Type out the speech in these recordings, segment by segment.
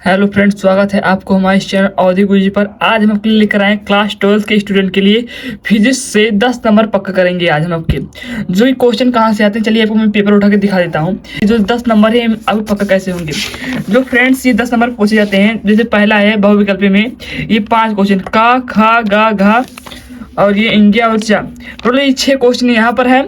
Hello friends, स्वागत है आपको हमारे इस चैनल अवधि गुरुजी पर। आज हम आपके लिए लेकर आए क्लास 12 के स्टूडेंट के लिए फिजिक्स से 10 नंबर पक्का करेंगे। आज हम आपके जो ये क्वेश्चन कहाँ से आते हैं, चलिए आपको मैं पेपर उठा के दिखा देता हूँ। जो 10 नंबर है आपको पक्का कैसे होंगे। जो फ्रेंड्स ये 10 नंबर पूछे जाते हैं, जैसे पहला है बहुविकल्पी में ये 5 क्वेश्चन का, खा, गा, घा और ये इंडिया और चा, टोटल ये 6 क्वेश्चन यहाँ पर है।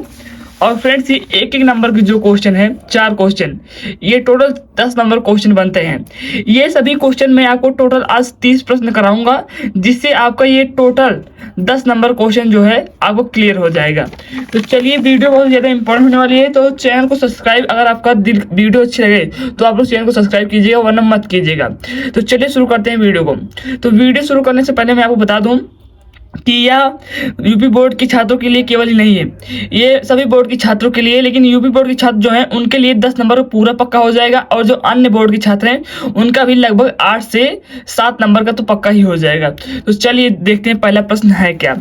और फ्रेंड्स ये एक एक नंबर के जो क्वेश्चन है 4 क्वेश्चन, ये टोटल 10 नंबर क्वेश्चन बनते हैं। ये सभी क्वेश्चन मैं आपको टोटल आज 30 प्रश्न कराऊंगा, जिससे आपका ये टोटल 10 नंबर क्वेश्चन जो है आपको क्लियर हो जाएगा। तो चलिए, वीडियो बहुत ज़्यादा इंपॉर्टेंट होने वाली है, तो चैनल को सब्सक्राइब, अगर आपका वीडियो अच्छी लगे तो आप लोग चैनल को सब्सक्राइब कीजिएगा, वरना मत कीजिएगा। तो चलिए शुरू करते हैं वीडियो को। तो वीडियो शुरू करने से पहले मैं आपको बता दूँ कि यह यूपी बोर्ड के छात्रों के लिए केवल ही नहीं है, ये सभी बोर्ड के छात्रों के लिए। लेकिन यूपी बोर्ड के छात्र जो हैं उनके लिए 10 नंबर पूरा पक्का हो जाएगा, और जो अन्य बोर्ड के छात्र हैं उनका भी लगभग 8 से 7 नंबर का तो पक्का ही हो जाएगा। तो चलिए देखते हैं पहला प्रश्न है क्या।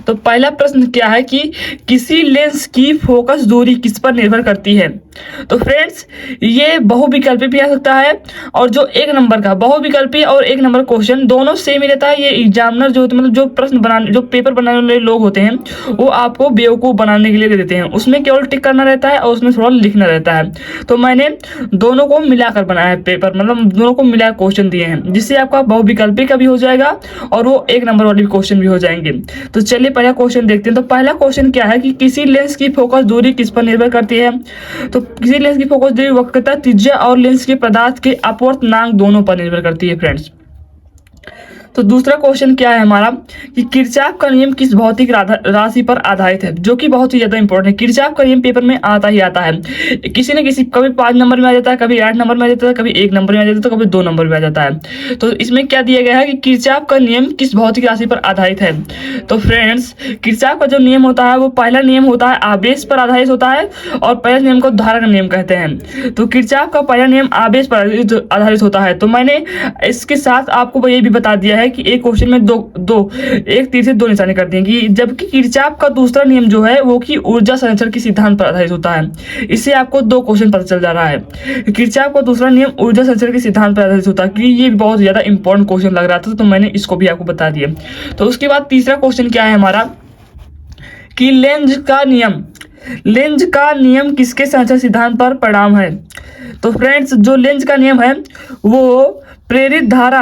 तो पहला प्रश्न क्या है कि किसी लेंस की फोकस दूरी किस पर निर्भर करती है। तो फ्रेंड्स ये बहुविकल्पी भी आ सकता है, और जो एक नंबर का बहुविकल्पी और एक नंबर क्वेश्चन दोनों सेम ही रहता है। ये एग्जामिनर जो होते हैं, मतलब जो प्रश्न बनाने, जो पेपर बनाने वाले लोग होते हैं, वो आपको बेवकूफ़ बनाने के लिए दे देते हैं। उसमें केवल टिक करना रहता है और उसमें थोड़ा लिखना रहता है। तो मैंने दोनों को मिलाकर बनाया है पेपर, मतलब दोनों को मिलाकर क्वेश्चन दिए हैं, जिससे आपका बहुविकल्पी का भी हो जाएगा और वो एक नंबर वाले क्वेश्चन भी हो जाएंगे। तो चलिए पहला क्वेश्चन देखते हैं। तो पहला क्वेश्चन क्या है कि किसी लेंस की फोकस दूरी किस पर निर्भर करती है। तो किसी लेंस की फोकस दूरी वक्रता, त्रिज्या और लेंस के पदार्थ के अपवर्तनांक दोनों पर निर्भर करती है फ्रेंड्स। तो दूसरा क्वेश्चन क्या है हमारा कि किरचॉफ का नियम किस भौतिक राशि पर आधारित है, जो कि बहुत ही ज्यादा इंपॉर्टेंट है। किरचॉफ का नियम पेपर में आता ही आता है, किसी न किसी, कभी 5 नंबर में आ जाता है, कभी 8 नंबर में आ जाता है, कभी 1 नंबर में आ जाता है, तो कभी 2 नंबर में आ जाता है। तो इसमें क्या दिया गया है कि किरचॉफ का नियम किस भौतिक राशि पर आधारित है। तो फ्रेंड्स किरचॉफ का जो नियम होता है वो पहला नियम होता है आवेश पर आधारित होता है, और पहले नियम को धारा का नियम कहते हैं। तो किरचॉफ का पहला नियम आवेश पर आधारित होता है। तो मैंने इसके साथ आपको ये भी बता दिया है कि एक क्वेश्चन में एक तीर से 2 निशाने कर दिए कि जबकि किरचॉफ का दूसरा नियम जो है वो कि ऊर्जा संरक्षण के सिद्धांत पर आधारित होता है। इससे आपको 2 क्वेश्चन पता चल जा रहा है। किरचॉफ का दूसरा नियम ऊर्जा संरक्षण के सिद्धांत पर आधारित होता है, क्योंकि ये बहुत ज्यादा इंपॉर्टेंट क्वेश्चन लग रहा था, तो मैंने इसको भी आपको बता दिया। तो उसके बाद तीसरा क्वेश्चन क्या है हमारा कि लेंज का नियम किसके संरक्षण सिद्धांत पर परिणाम है। तो फ्रेंड्स जो लेंज का नियम है वो प्रेरित धारा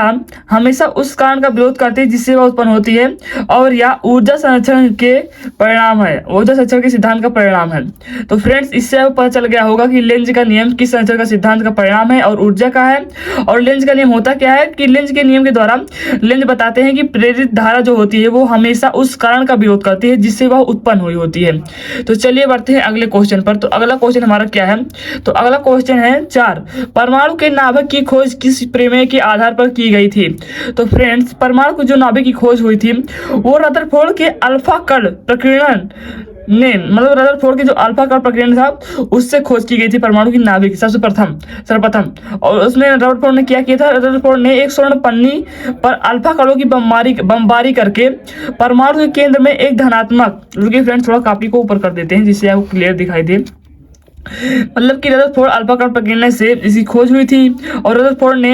हमेशा उस कारण का विरोध करती है जिससे वह उत्पन्न होती है, और या ऊर्जा संरक्षण के परिणाम है, ऊर्जा संरक्षण के सिद्धांत का परिणाम है। तो फ्रेंड्स इससे आपको पता चल गया होगा कि लेंज का नियम किस संरक्षण का सिद्धांत का परिणाम है और ऊर्जा का है। और लेंज का नियम होता क्या है कि लेंज के नियम के द्वारा लेंज बताते हैं कि प्रेरित धारा जो होती है वो हमेशा उस कारण का विरोध करती है जिससे वह उत्पन्न हुई होती है। तो चलिए बढ़ते हैं अगले क्वेश्चन पर। तो अगला क्वेश्चन हमारा क्या है। तो अगला क्वेश्चन है 4, परमाणु के नाभिक की खोज किस प्रमेय के आधार पर की गई थी। तो फ्रेंड्स परमाणु की जो नाभिक की खोज हुई थी वो रदरफोर्ड के अल्फा कण प्रकीर्णन ने, मतलब रदरफोर्ड के जो अल्फा कण प्रकीर्णन था उससे खोज की गई थी परमाणु की नाभिक सर्वप्रथम। और उसमें रदरफोर्ड ने क्या किया था, रदरफोर्ड ने एक स्वर्ण पन्नी पर अल्फा कणों की बमबारी करके परमाणु के केंद्र में एक धनात्मक, फ्रेंड्स थोड़ा कॉपी को ऊपर कर देते हैं जिससे आपको क्लियर दिखाई दे, मतलब कि रदरफोर्ड अल्फा कण प्रकीर्णन से इसकी खोज हुई थी, और रदरफोर्ड ने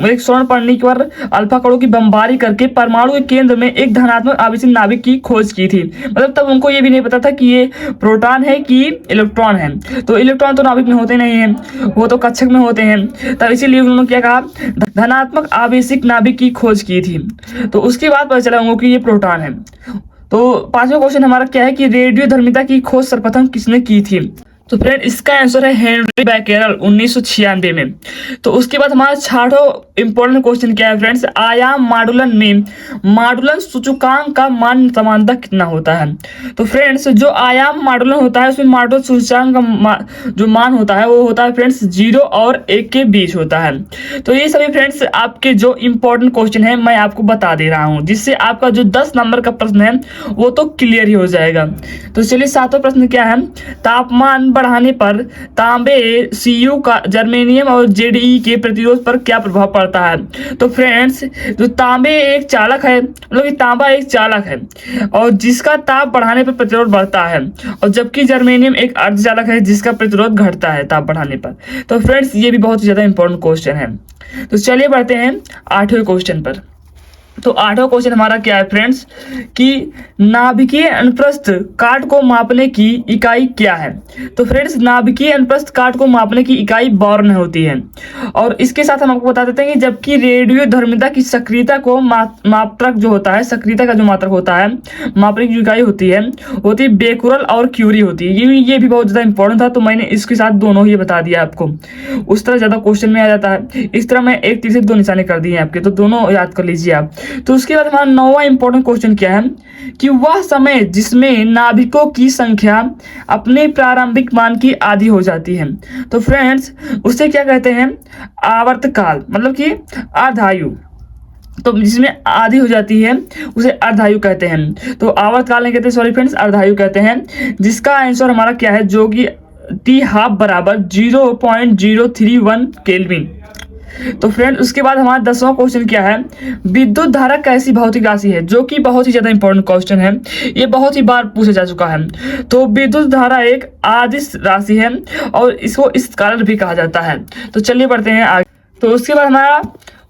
एक स्वर्ण पन्नी पर अल्फा कणों की बमबारी करके परमाणु के केंद्र में एक धनात्मक आवेशित नाभिक की खोज की थी। मतलब तब उनको ये भी नहीं पता था कि ये प्रोटॉन है कि इलेक्ट्रॉन है। तो इलेक्ट्रॉन तो नाभिक में होते नहीं है, वो तो कक्षक में होते हैं। तब इसीलिए उन्होंने क्या कहा, धनात्मक आवेशित नाभिक की खोज की थी। तो उसके बाद पता चला उनको कि ये प्रोटॉन है। तो 5वां क्वेश्चन हमारा क्या है कि रेडियोधर्मिता की खोज सर्वप्रथम किसने की थी। तो फ्रेंड इसका आंसर है हेनरी बैकेरल 1996 में। तो उसके बाद हमारा 6वां इंपॉर्टेंट क्वेश्चन क्या है फ्रेंड्स, आयाम मॉडुलन में मॉडुलन सूचकांक का मान समानता कितना होता है। तो फ्रेंड्स जो आयाम मॉडुलन होता है उसमें मॉडुलन सूचकांक का जो मान होता है वो होता है फ्रेंड्स 0 और 1 के बीच होता है। तो ये सभी फ्रेंड्स आपके जो इंपॉर्टेंट क्वेश्चन है मैं आपको बता दे रहा हूँ, जिससे आपका जो 10 नंबर का प्रश्न है वो तो क्लियर ही हो जाएगा। तो चलिए 7वां प्रश्न क्या है, तापमान बढ़ाने पर तांबे, Cu का जर्मेनियम और Zd के प्रतिरोध पर क्या प्रभाव पड़ता है। तो फ्रेंड्स जो तांबे एक चालक है, मतलब कि तांबा एक चालक है और जिसका ताप बढ़ाने पर प्रतिरोध बढ़ता है, और जबकि जर्मेनियम एक अर्धचालक है जिसका प्रतिरोध घटता है ताप बढ़ाने पर। तो फ्रेंड्स ये भी बहुत ही ज्यादा इंपॉर्टेंट क्वेश्चन है। तो चलिए बढ़ते हैं 8वें क्वेश्चन पर। तो 8वां क्वेश्चन हमारा क्या है फ्रेंड्स कि नाभिकीय अनुप्रस्थ काट को मापने की इकाई क्या है। तो फ्रेंड्स नाभिकीय अनुप्रस्थ काट को मापने की इकाई बॉर्न होती है। और इसके साथ हम आपको बता देते हैं कि जबकि रेडियोधर्मिता की सक्रियता को मात्रक जो होता है, सक्रियता का जो मात्रक होता है, मापने की इकाई होती है बेकुरल और क्यूरी होती है। ये भी बहुत ज़्यादा इंपॉर्टेंट था, तो मैंने इसके साथ दोनों ही बता दिया आपको। उस तरह ज़्यादा क्वेश्चन में आ जाता है, इस तरह मैं एक तीर से 2 निशाने कर दिए आपके, तो दोनों याद कर लीजिए आप। तो उसके बाद हमारा 9वां इंपॉर्टेंट क्वेश्चन क्या है कि वह समय जिसमें नाभिकों की संख्या अपने प्रारंभिक मान की आधी हो जाती है। तो फ्रेंड्स उसे क्या कहते हैं, आवर्तकाल, मतलब कि अर्धायु। तो जिसमें आधी हो जाती है उसे अर्धायु कहते हैं। तो आवर्तकाल नहीं कहते, सॉरी फ्रेंड्स, अर्धायु कहते हैं। जिसका आंसर हमारा क्या है, जो कि टी हाफ बराबर 0.031 केल्विन। तो फ्रेंड उसके बाद हमारा 10वां क्वेश्चन क्या है, विद्युत धारा कैसी भौतिक राशि है, जो कि बहुत ही ज्यादा इंपॉर्टेंट क्वेश्चन है, ये बहुत ही बार पूछा जा चुका है। तो विद्युत धारा एक अदिश राशि है और इसको इस कारण भी कहा जाता है। तो चलिए बढ़ते हैं आगे। तो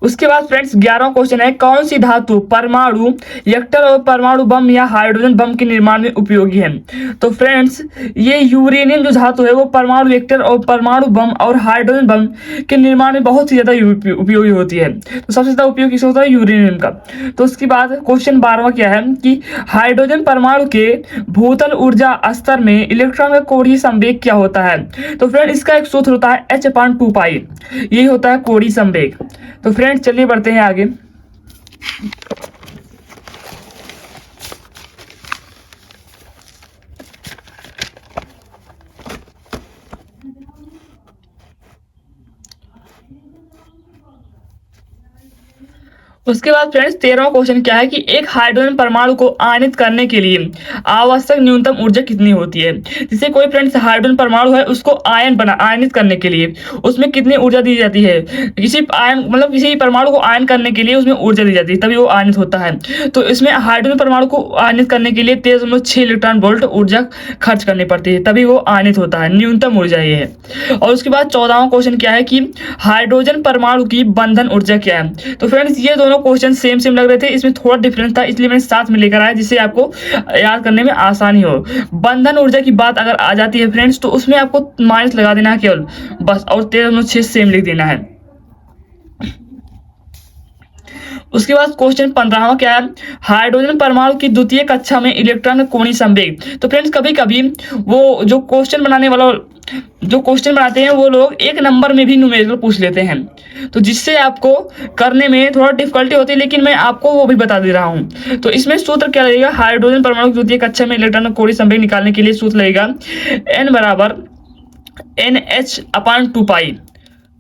उसके बाद फ्रेंड्स 11वां क्वेश्चन है, कौन सी धातु परमाणु रिएक्टर और परमाणु बम या हाइड्रोजन बम के निर्माण में उपयोगी है। तो फ्रेंड्स ये यूरेनियम जो धातु है वो परमाणु रिएक्टर और परमाणु बम और हाइड्रोजन बम के निर्माण में बहुत ही ज्यादा उपयोगी होती है। तो सबसे ज्यादा उपयोग किसका होता है, यूरेनियम का। तो उसके बाद क्वेश्चन 12वां क्या है कि हाइड्रोजन परमाणु के भूतल ऊर्जा स्तर में इलेक्ट्रॉन का कोणीय संवेग क्या होता है। तो फ्रेंड इसका एक सूत्र होता है h/2π, यही होता है कोणीय संवेग। तो फ्रेंड्स चलिए बढ़ते हैं आगे। उसके बाद फ्रेंड्स 13वां क्वेश्चन क्या है कि एक हाइड्रोजन परमाणु को आयनित करने के लिए आवश्यक न्यूनतम ऊर्जा कितनी होती है। जैसे कोई फ्रेंड्स हाइड्रोजन परमाणु है, उसको आयनित करने के लिए उसमें कितनी ऊर्जा दी जाती है। किसी परमाणु को आयन करने के लिए उसमें ऊर्जा दी जाती है, तभी वो आयनित होता है। तो इसमें हाइड्रोजन परमाणु को आयनित करने के लिए 13.6 इलेक्ट्रॉन वोल्ट ऊर्जा खर्च करनी पड़ती है, तभी वो आयनित होता है, न्यूनतम ऊर्जा ये है। और उसके बाद 14वां क्वेश्चन क्या है कि हाइड्रोजन परमाणु की बंधन ऊर्जा क्या है। तो फ्रेंड्स ये दोनों क्वेश्चन सेम लग रहे थे, इसमें थोड़ा डिफरेंस था, इसलिए मैंने साथ में लेकर आया जिससे आपको याद करने में आसानी हो। बंधन ऊर्जा की बात अगर आ जाती है फ्रेंड्स तो उसमें आपको माइनस लगा देना है केवल बस, और 13.6 सेम लिख देना है। उसके बाद क्वेश्चन 15वां क्या है, हाइड्रोजन परमाणु की द्वितीय कक्षा में इलेक्ट्रॉन का कोणीय संवेग। तो फ्रेंड्स कभी कभी वो जो क्वेश्चन बनाते हैं वो लोग एक नंबर में भी न्यूमेरिकल पूछ लेते हैं, तो जिससे आपको करने में थोड़ा डिफिकल्टी होती है, लेकिन मैं आपको वो भी बता दे रहा हूँ। तो इसमें सूत्र क्या लगेगा, हाइड्रोजन परमाणु की द्वितीय कक्षा में इलेक्ट्रॉन का कोणीय संवेग निकालने के लिए सूत्र लगेगा n बराबर NH/2π।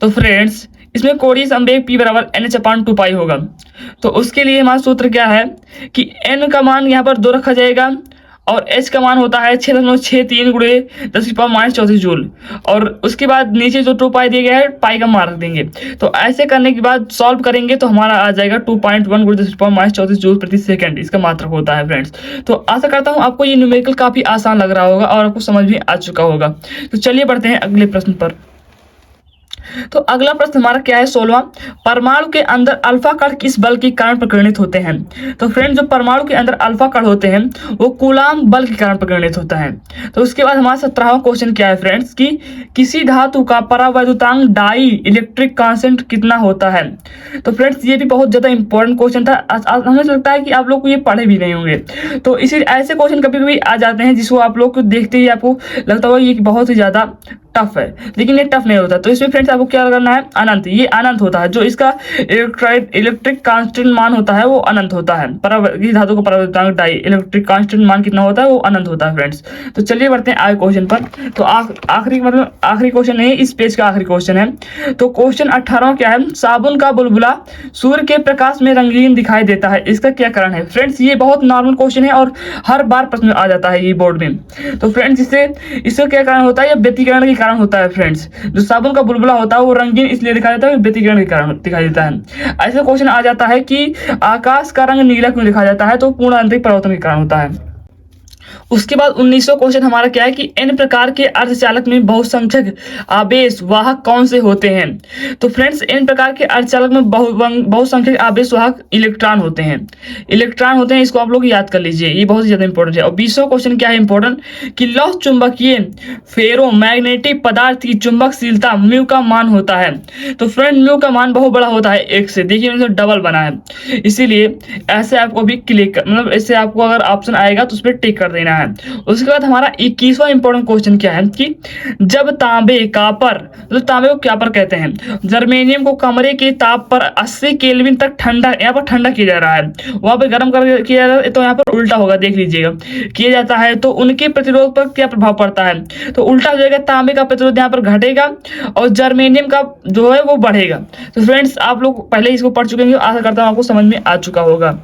तो फ्रेंड्स इसमें कोणीय संवेग P बराबर NH/2π होगा। तो उसके लिए हमारा सूत्र क्या है कि n का मान यहाँ पर 2 रखा जाएगा और h का मान होता है 6.63 × 10⁻⁻⁴ जूल, और उसके बाद नीचे जो 2π दिया गया है पाई का मान रख देंगे। तो ऐसे करने के बाद सॉल्व करेंगे तो हमारा आ जाएगा 2.1 × 10⁻⁴ जूल प्रति सेकंड, इसका मात्रक होता है फ्रेंड्स। तो आशा करता हूँ आपको ये न्यूमेरिकल काफी आसान लग रहा होगा और आपको समझ भी आ चुका होगा। तो चलिए बढ़ते हैं अगले प्रश्न पर। तो अगला प्रश्न हमारा क्या है 16वां, परमाणु के अंदर अल्फा कण किस बल के कारण परिगणित होते हैं। तो फ्रेंड जो परमाणु के अंदर अल्फा कण होते हैं वो कूलाम्ब बल के कारण परिगणित होता है। तो उसके बाद हमारा 17वां क्वेश्चन क्या है फ्रेंड्स कि किसी धातु का परावैद्युतांक डाई इलेक्ट्रिक कांस्टेंट कितना होता है। तो फ्रेंड्स ये भी बहुत ज्यादा इंपॉर्टेंट क्वेश्चन था, हमें लगता है कि आप लोग को ये पढ़े भी नहीं होंगे। तो इसी ऐसे क्वेश्चन कभी कभी आ जाते हैं जिसको आप लोग को देखते ही आपको लगता होगा ये बहुत ही ज्यादा टफ है, लेकिन ये टफ नहीं होता। तो इसमें फ्रेंड्स आपको क्या करना है, अनंत, ये अनंत होता है, जो इसका इलेक्ट्रिक कांस्टेंट मान होता है वो अनंत होता है। धातु का परावैद्युतांक डाई इलेक्ट्रिक कांस्टेंट मान कितना होता है वो अनंत होता है फ्रेंड्स। तो चलिए बढ़ते हैं आगे क्वेश्चन पर। तो आखिरी क्वेश्चन नहीं, इस पेज का आखिरी क्वेश्चन है। तो क्वेश्चन 18वां क्या है, साबुन का बुलबुला सूर्य के प्रकाश में रंगीन दिखाई देता है, इसका क्या कारण है। फ्रेंड्स ये बहुत नॉर्मल क्वेश्चन है और हर बार प्रश्न आ जाता है ये बोर्ड में। तो फ्रेंड्स इसका क्या कारण होता है, व्यतिकरण के कारण होता है फ्रेंड्स। जो साबुन का बुलबुला होता है वो रंगीन इसलिए दिखाई देता है, व्यतिकरण के कारण दिखाई देता है। ऐसा क्वेश्चन आ जाता है कि आकाश का रंग नीला क्यों दिखाया जाता है, तो पूर्ण आंतरिक परिवर्तन के कारण होता है। उसके बाद 19वां क्वेश्चन हमारा क्या है कि n प्रकार के अर्धचालक में बहुसंख्यक आवेश वाहक कौन से होते हैं। तो फ्रेंड्स n प्रकार के अर्धचालक में बहुसंख्यक आवेश वाहक इलेक्ट्रॉन होते हैं। इलेक्ट्रॉन होते हैं, इसको आप लोग याद कर लीजिए, ये बहुत ही ज्यादा इंपॉर्टेंट है। और 20वां क्वेश्चन क्या है इंपॉर्टेंट कि लौह चुंबकीय फेरोमैग्नेटिक पदार्थ की चुंबकशीलता म्यू का मान होता है। तो फ्रेंड म्यू का मान बहुत बड़ा होता है 1 से, देखिए मैंने डबल बना है, इसीलिए ऐसे आपको भी क्लिक मतलब इससे आपको अगर ऑप्शन आएगा तो उस पर टिक कर देना है। उसके बाद हमारा 21वां इंपॉर्टेंट क्वेश्चन क्या है कि जब तांबे कापर मतलब तांबे को क्या पर कहते हैं, जर्मेनियम को कमरे के ताप पर 80 केल्विन तक ठंडा, यहाँ पर ठंडा किया जा रहा है, वहां पर गर्म कर किया जा रहा है, तो यहाँ पर उल्टा होगा, देख लीजिएगा किया जाता है, तो उनके प्रतिरोध पर क्या प्रभाव पड़ता है, तो उल्टा हो जाएगा, तांबे का प्रतिरोध यहाँ पर घटेगा और जर्मेनियम का जो है वो बढ़ेगा। तो फ्रेंड्स आप लोग पहले इसको पढ़ चुके होंगे, आशा करता हूँ आपको समझ में आ चुका होगा।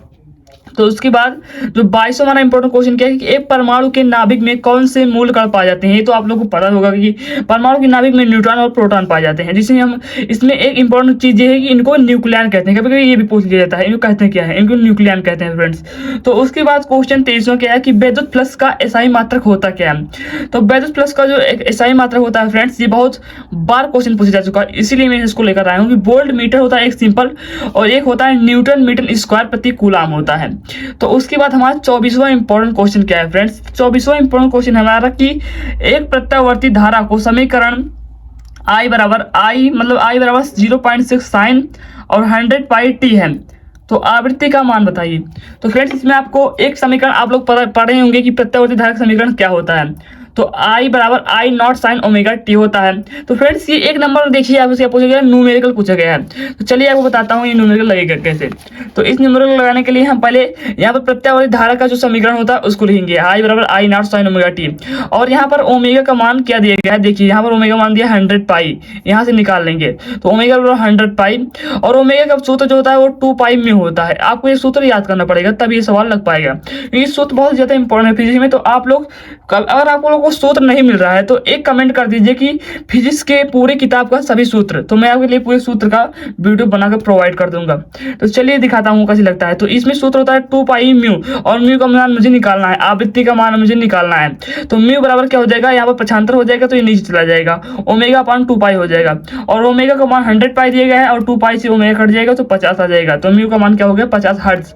तो उसके बाद जो 22वां हमारा इंपॉर्टेंट क्वेश्चन क्या है कि एक परमाणु के नाभिक में कौन से मूल कण पाए जाते हैं। ये तो आप लोगों को पता होगा कि परमाणु के नाभिक में न्यूट्रॉन और प्रोटॉन पाए जाते हैं, जिसमें हम इसमें एक इंपॉर्टेंट चीज ये है कि इनको न्यूक्लियन कहते हैं, कभी कभी ये भी पूछ लिया जाता है इनको कहते हैं क्या है, इनको न्यूक्लियन कहते हैं फ्रेंड्स। तो उसके बाद क्वेश्चन 23वां क्या है कि वैद्युत फ्लक्स का एसआई मात्रक होता क्या है। तो वैद्युत फ्लक्स का जो एक एसआई मात्रक होता है फ्रेंड्स, ये बहुत बार क्वेश्चन पूछा जा चुका है, इसीलिए मैं इसको लेकर आया हूँ कि वोल्ट मीटर होता है एक सिंपल, और एक होता है न्यूटन मीटर स्क्वायर प्रति कूलाम होता है। तो उसके बाद हमारा 24वां इंपॉर्टेंट क्वेश्चन क्या है फ्रेंड्स, 24वां इंपॉर्टेंट क्वेश्चन हमारा कि एक प्रत्यावर्ती धारा को समीकरण I बराबर 0.6 साइन और 100 पाई टी है, तो आवृत्ति का मान बताइए। तो फ्रेंड्स इसमें आपको एक समीकरण आप लोग पढ़े होंगे कि प्रत्यावर्ती धारा का समीकरण क्या होता है, तो I बराबर I not sine omega T होता है। तो फ्रेंड्स ये एक नंबर देखिए आप उसका पूछा गया न्यूमेरिकल पूछा गया है, तो चलिए आपको बताता हूँ ये न्यूमेरिकल लगेगा कैसे। तो इस न्यूमेरिकल लगाने के लिए हम पहले यहाँ पर प्रत्यावर्ती धारा का जो समीकरण होता है उसको लिखेंगे I बराबर I not sine omega T, और यहाँ पर ओमेगा का मान क्या दिया गया है, देखिए यहाँ पर ओमेगा मान दिया 100 पाई, यहाँ से निकाल लेंगे, तो ओमेगा बराबर 100 पाई, और ओमेगा का सूत्र जो होता है वो 2 पाई में होता है। आपको ये सूत्र याद करना पड़ेगा तब ये सवाल लग पाएगा, ये सूत्र बहुत ज्यादा इंपॉर्टेंट है फिजिक्स में। तो आप लोग अगर आप लोगों को सूत्र नहीं मिल रहा है तो एक कमेंट कर दीजिए कि फिजिक्स के पूरी किताब का सभी सूत्र, तो मैं आपके लिए पूरे सूत्र का वीडियो बनाकर प्रोवाइड कर दूंगा। तो चलिए दिखाता हूँ कैसे लगता है। तो इसमें सूत्र होता है 2 पाई म्यू, और म्यू का मान मुझे निकालना है, आवृत्ति का मान मुझे निकालना है। तो म्यू बराबर क्या हो जाएगा, यहाँ पर पक्षांतर हो जाएगा तो ये नीचे चला जाएगा, ओमेगा अपान 2 पाई हो जाएगा, और ओमेगा का मान 100 पाई दिया गया है और 2 पाई से ओमेगा कट जाएगा तो 50 आ जाएगा, तो म्यू का मान क्या हो गया 50 हर्ट्ज।